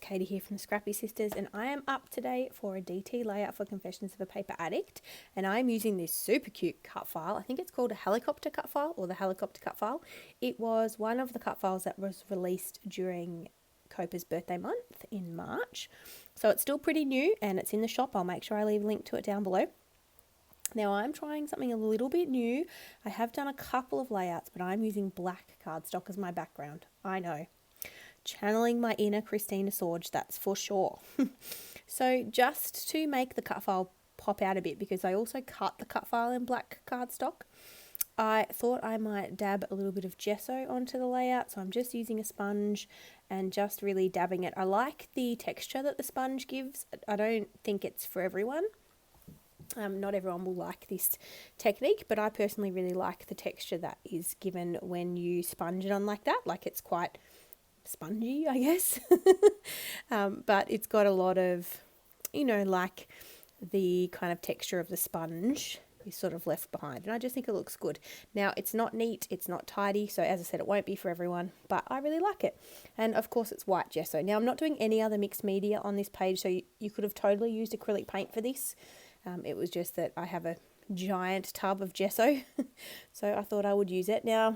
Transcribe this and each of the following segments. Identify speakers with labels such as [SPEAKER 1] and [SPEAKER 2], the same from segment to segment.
[SPEAKER 1] Katie here from the Scrappy Sisters, and I am up today for a DT layout for Confessions of a Paper Addict, and I'm using this super cute cut file. I think it's called a helicopter cut file or the helicopter cut file. It was one of the cut files that was released during COAPA's birthday month in March, so it's still pretty new and it's in the shop. I'll make sure I leave a link to it down below. Now I'm trying something a little bit new. I have done a couple of layouts, but I'm using black cardstock as my background. I know. Channeling my inner Christina Sorge, that's for sure. So just to make the cut file pop out a bit, because I also cut the cut file in black cardstock, I thought I might dab a little bit of gesso onto the layout. So I'm just using a sponge and just really dabbing it. I like the texture that the sponge gives. I don't think it's for everyone. Not everyone will like this technique, but I personally really like the texture that is given when you sponge it on like that. Like, it's quite spongy, I guess. But it's got a lot of, like the kind of texture of the sponge is sort of left behind, and I just think it looks good. Now, it's not neat, it's not tidy, so as I said, it won't be for everyone, but I really like it. And of course it's white gesso. Now, I'm not doing any other mixed media on this page, so you could have totally used acrylic paint for this. It was just that I have a giant tub of gesso, so I thought I would use it. Now,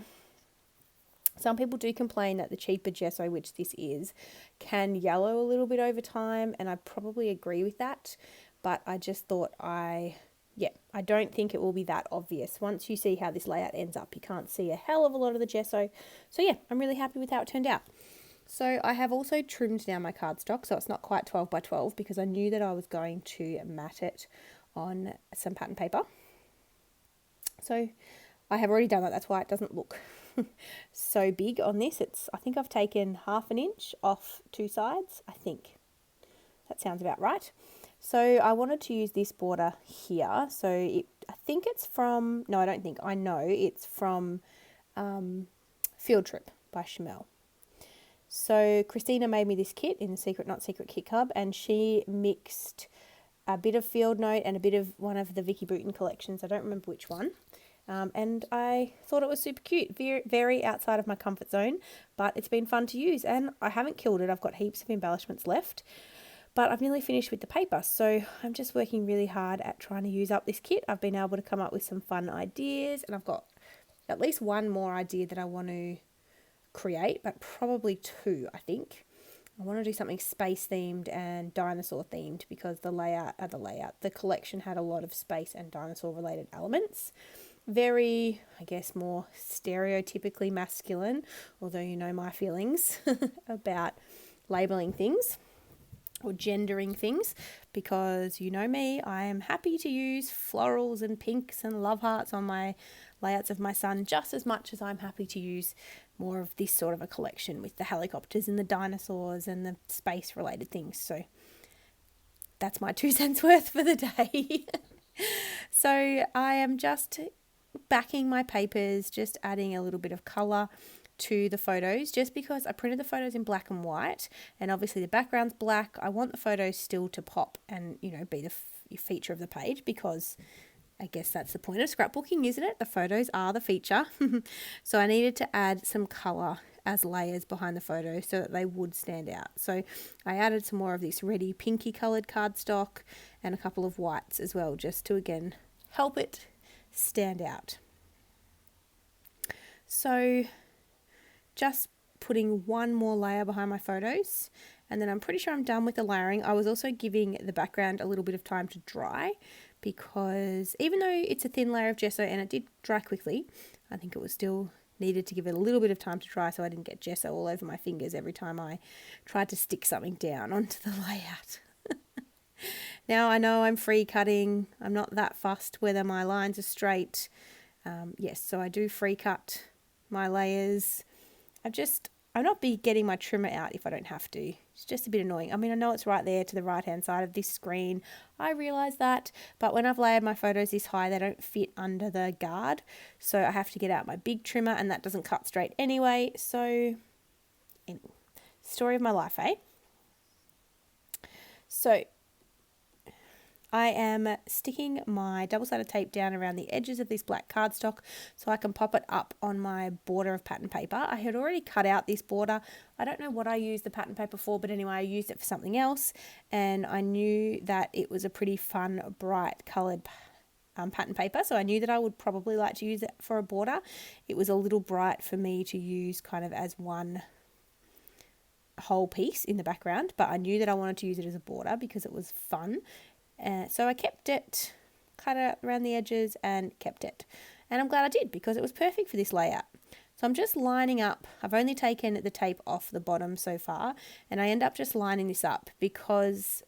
[SPEAKER 1] some people do complain that the cheaper gesso, which this is, can yellow a little bit over time, and I probably agree with that, but I just thought I don't think it will be that obvious. Once you see how this layout ends up, you can't see a hell of a lot of the gesso. So yeah, I'm really happy with how it turned out. So I have also trimmed down my cardstock, so it's not quite 12 by 12, because I knew that I was going to mat it on some pattern paper. So I have already done that. That's why it doesn't look so big on this. I think I've taken 1/2 inch off two sides. I think that sounds about right. So I wanted to use this border here. So I think it's from, no, I don't think, I know it's from Field Trip by Chamel. So Christina made me this kit in the Secret Not Secret Kit Club, and she mixed a bit of Field Note and a bit of one of the Vicky Bruton collections. I don't remember which one. And I thought it was super cute, very, very outside of my comfort zone, but it's been fun to use, and I haven't killed it. I've got heaps of embellishments left, but I've nearly finished with the paper, so I'm just working really hard at trying to use up this kit. I've been able to come up with some fun ideas, and I've got at least one more idea that I want to create, but probably two, I think. I want to do something space themed and dinosaur themed, because the collection had a lot of space and dinosaur related elements. Very, I guess, more stereotypically masculine, although you know my feelings about labeling things or gendering things, because you know me, I am happy to use florals and pinks and love hearts on my layouts of my son just as much as I'm happy to use more of this sort of a collection with the helicopters and the dinosaurs and the space related things. So that's my 2 cents worth for the day. So I am just backing my papers, just adding a little bit of colour to the photos, just because I printed the photos in black and white, and obviously the background's black. I want the photos still to pop and, be the feature of the page, because I guess that's the point of scrapbooking, isn't it? The photos are the feature. So I needed to add some colour as layers behind the photo so that they would stand out. So I added some more of this reddy pinky coloured cardstock and a couple of whites as well, just to again help it stand out. So just putting one more layer behind my photos, and then I'm pretty sure I'm done with the layering. I was also giving the background a little bit of time to dry, because even though it's a thin layer of gesso and it did dry quickly, I think it was still needed to give it a little bit of time to dry so I didn't get gesso all over my fingers every time I tried to stick something down onto the layout. Now, I know I'm free cutting. I'm not that fussed whether my lines are straight. Yes, so I do free cut my layers. I'm not getting my trimmer out if I don't have to. It's just a bit annoying. I mean, I know it's right there to the right hand side of this screen. I realise that, but when I've layered my photos this high, they don't fit under the guard. So I have to get out my big trimmer, and that doesn't cut straight anyway. So, story of my life, eh? So I am sticking my double-sided tape down around the edges of this black cardstock so I can pop it up on my border of pattern paper. I had already cut out this border. I don't know what I used the pattern paper for, but anyway, I used it for something else, and I knew that it was a pretty fun, bright coloured pattern paper, so I knew that I would probably like to use it for a border. It was a little bright for me to use kind of as one whole piece in the background, but I knew that I wanted to use it as a border because it was fun. So I kept it, cut it around the edges and kept it. And I'm glad I did because it was perfect for this layout. So I'm just lining up. I've only taken the tape off the bottom so far, and I end up just lining this up because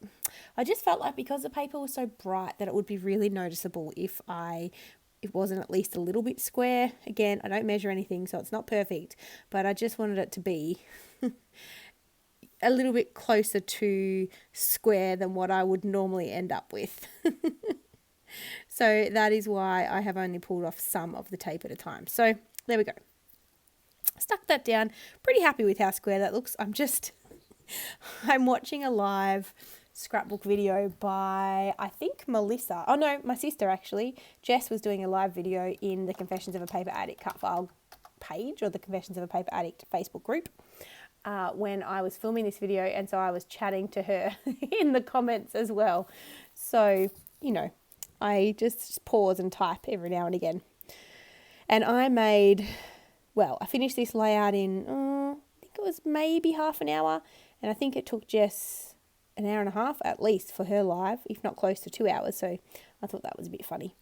[SPEAKER 1] I just felt like because the paper was so bright that it would be really noticeable if it wasn't at least a little bit square. Again, I don't measure anything, so it's not perfect, but I just wanted it to be a little bit closer to square than what I would normally end up with. So that is why I have only pulled off some of the tape at a time. So there we go. Stuck that down. Pretty happy with how square that looks. I'm watching a live scrapbook video by, I think, Melissa. Oh no, my sister actually. Jess was doing a live video in the Confessions of a Paper Addict cut file page, or the Confessions of a Paper Addict Facebook group, when I was filming this video, and so I was chatting to her in the comments as well. So, you know, I just pause and type every now and again. And I finished this layout in, I think it was maybe half an hour, and I think it took Jess an hour and a half at least for her live, if not close to 2 hours, so I thought that was a bit funny.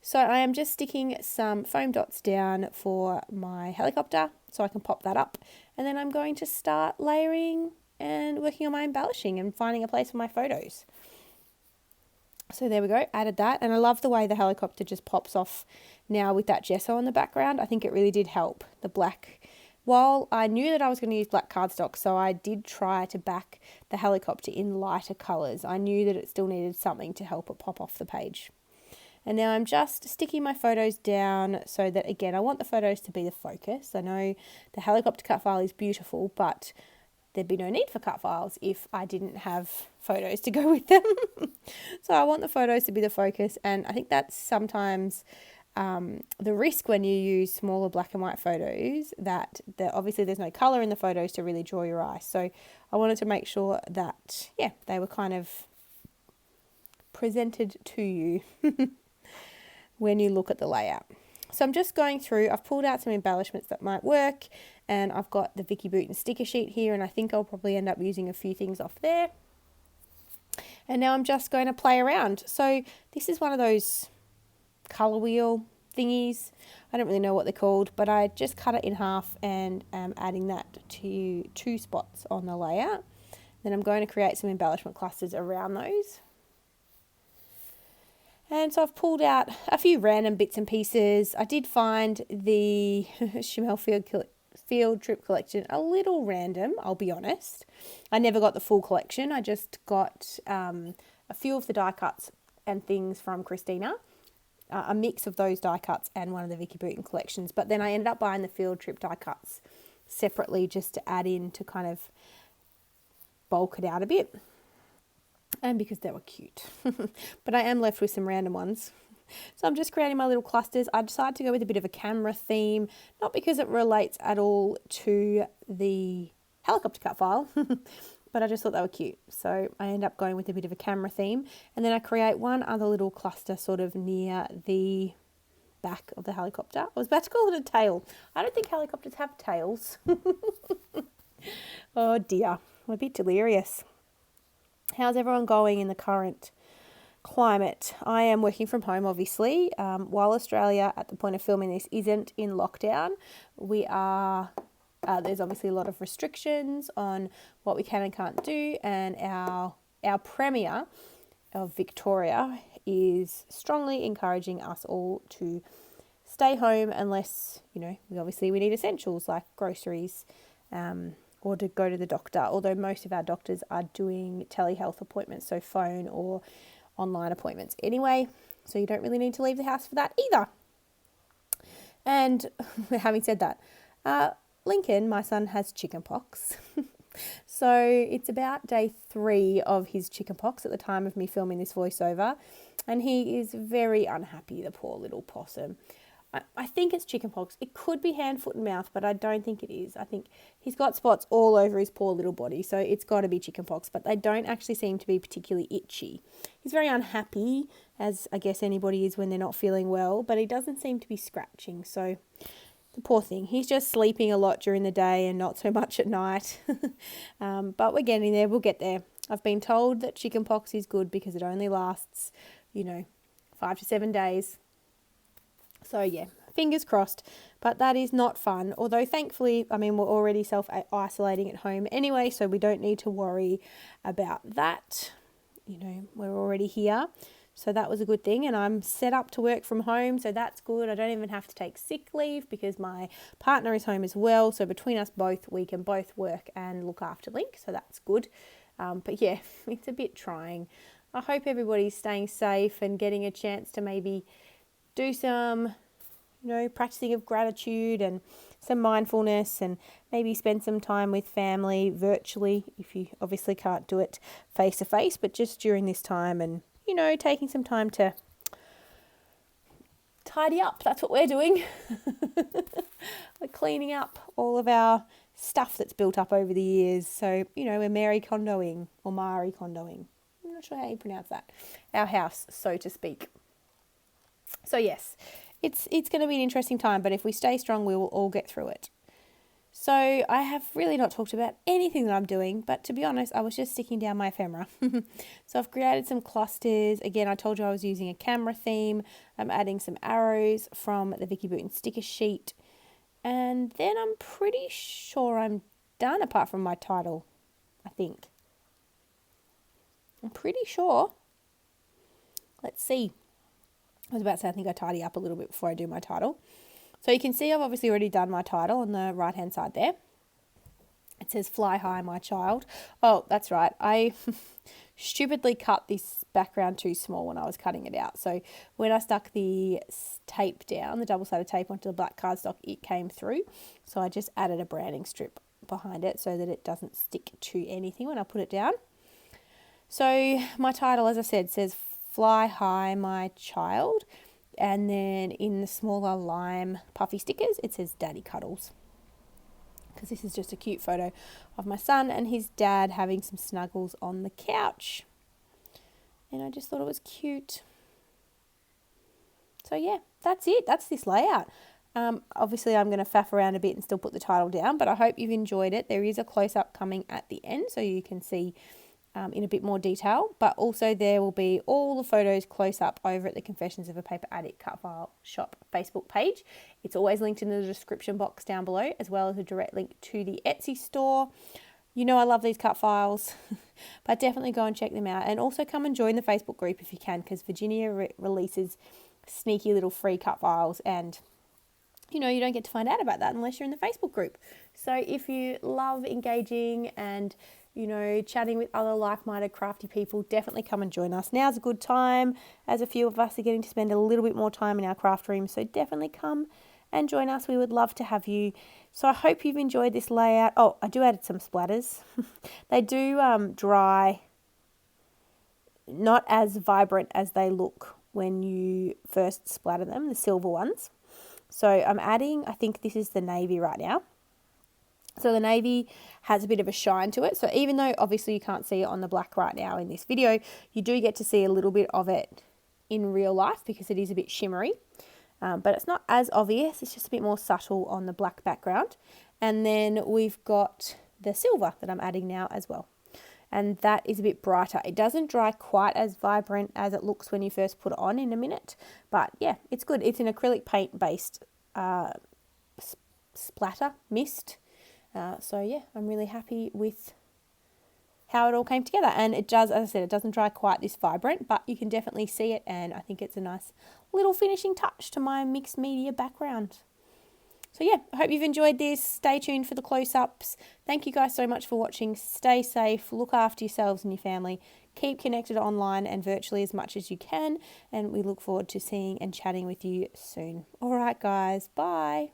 [SPEAKER 1] So I am just sticking some foam dots down for my helicopter so I can pop that up, and then I'm going to start layering and working on my embellishing and finding a place for my photos. So there we go, added that, and I love the way the helicopter just pops off now with that gesso in the background. I think it really did help the black. While I knew that I was going to use black cardstock, so I did try to back the helicopter in lighter colours. I knew that it still needed something to help it pop off the page. And now I'm just sticking my photos down so that, again, I want the photos to be the focus. I know the helicopter cut file is beautiful, but there'd be no need for cut files if I didn't have photos to go with them. So I want the photos to be the focus, and I think that's sometimes the risk when you use smaller black and white photos, that obviously there's no colour in the photos to really draw your eye. So I wanted to make sure that, they were kind of presented to you when you look at the layout. So I'm just going through, I've pulled out some embellishments that might work, and I've got the Vicky Bouton sticker sheet here, and I think I'll probably end up using a few things off there. And now I'm just going to play around. So this is one of those colour wheel thingies. I don't really know what they're called, but I just cut it in half and am adding that to 2 spots on the layout. Then I'm going to create some embellishment clusters around those. And so I've pulled out a few random bits and pieces. I did find the Chanel Field Trip collection a little random, I'll be honest. I never got the full collection. I just got a few of the die cuts and things from Christina, a mix of those die cuts and one of the Vicky Bouton collections. But then I ended up buying the Field Trip die cuts separately just to add in to kind of bulk it out a bit. And because they were cute. But I am left with some random ones. So I'm just creating my little clusters. I decided to go with a bit of a camera theme, not because it relates at all to the helicopter cut file, but I just thought they were cute. So I end up going with a bit of a camera theme, and then I create one other little cluster sort of near the back of the helicopter. I was about to call it a tail. I don't think helicopters have tails. Oh dear, I'm a bit delirious. How's everyone going in the current climate? I am working from home, obviously. While Australia, at the point of filming this, isn't in lockdown, we are. There's obviously a lot of restrictions on what we can and can't do, and our Premier of Victoria is strongly encouraging us all to stay home unless, we need essentials like groceries, or to go to the doctor, although most of our doctors are doing telehealth appointments, so phone or online appointments anyway, so you don't really need to leave the house for that either. And having said that, Lincoln, my son, has chicken pox. So it's about day 3 of his chickenpox at the time of me filming this voiceover, and he is very unhappy, the poor little possum. I think it's chickenpox. It could be hand, foot and mouth, but I don't think it is. I think he's got spots all over his poor little body, so it's got to be chickenpox, but they don't actually seem to be particularly itchy. He's very unhappy, as I guess anybody is when they're not feeling well, but he doesn't seem to be scratching, so the poor thing. He's just sleeping a lot during the day and not so much at night. But we're getting there. We'll get there. I've been told that chickenpox is good because it only lasts, 5 to 7 days. So yeah, fingers crossed, but that is not fun. Although thankfully, we're already self-isolating at home anyway, so we don't need to worry about that. We're already here. So that was a good thing, and I'm set up to work from home, so that's good. I don't even have to take sick leave because my partner is home as well. So between us both, we can both work and look after Link, so that's good. But yeah, it's a bit trying. I hope everybody's staying safe and getting a chance to maybe do some, practicing of gratitude and some mindfulness, and maybe spend some time with family virtually if you obviously can't do it face to face, but just during this time, and, taking some time to tidy up. That's what we're doing. We're cleaning up all of our stuff that's built up over the years. So, we're Mary Kondoing or Marie Kondoing. I'm not sure how you pronounce that. Our house, so to speak. So yes, it's going to be an interesting time, but if we stay strong, we will all get through it. So I have really not talked about anything that I'm doing, but to be honest, I was just sticking down my ephemera. So I've created some clusters. Again, I told you I was using a camera theme. I'm adding some arrows from the Vicky Booten sticker sheet. And then I'm pretty sure I'm done apart from my title, I think. I'm pretty sure. Let's see. I was about to say I think I tidy up a little bit before I do my title. So you can see I've obviously already done my title on the right hand side there. It says "Fly High, My Child." Oh, that's right. I stupidly cut this background too small when I was cutting it out. So when I stuck the tape down, the double-sided tape onto the black cardstock, it came through. So I just added a branding strip behind it so that it doesn't stick to anything when I put it down. So my title, as I said, says "Fly High, My Child." And then in the smaller lime puffy stickers, it says "Daddy Cuddles." Because this is just a cute photo of my son and his dad having some snuggles on the couch. And I just thought it was cute. So yeah, that's it. That's this layout. Obviously, I'm going to faff around a bit and still put the title down, but I hope you've enjoyed it. There is a close-up coming at the end, so you can see in a bit more detail, but also there will be all the photos close up over at the Confessions of a Paper Addict Cut File Shop Facebook page. It's always linked in the description box down below, as well as a direct link to the Etsy store. I love these cut files, but definitely go and check them out, and also come and join the Facebook group if you can, because Virginia releases sneaky little free cut files, and you don't get to find out about that unless you're in the Facebook group. So if you love engaging and chatting with other like-minded crafty people, definitely come and join us. Now's a good time, as a few of us are getting to spend a little bit more time in our craft room, so definitely come and join us. We would love to have you. So I hope you've enjoyed this layout. Oh, I do add some splatters. They do dry not as vibrant as they look when you first splatter them, the silver ones. So I'm adding, I think this is the navy right now. So the navy has a bit of a shine to it. So even though obviously you can't see it on the black right now in this video, you do get to see a little bit of it in real life because it is a bit shimmery. But it's not as obvious. It's just a bit more subtle on the black background. And then we've got the silver that I'm adding now as well. And that is a bit brighter. It doesn't dry quite as vibrant as it looks when you first put it on in a minute. But yeah, it's good. It's an acrylic paint based splatter mist. So yeah, I'm really happy with how it all came together. And it does, as I said, it doesn't dry quite this vibrant, but you can definitely see it. And I think it's a nice little finishing touch to my mixed media background. So yeah, I hope you've enjoyed this. Stay tuned for the close-ups. Thank you guys so much for watching. Stay safe, look after yourselves and your family. Keep connected online and virtually as much as you can. And we look forward to seeing and chatting with you soon. All right, guys. Bye.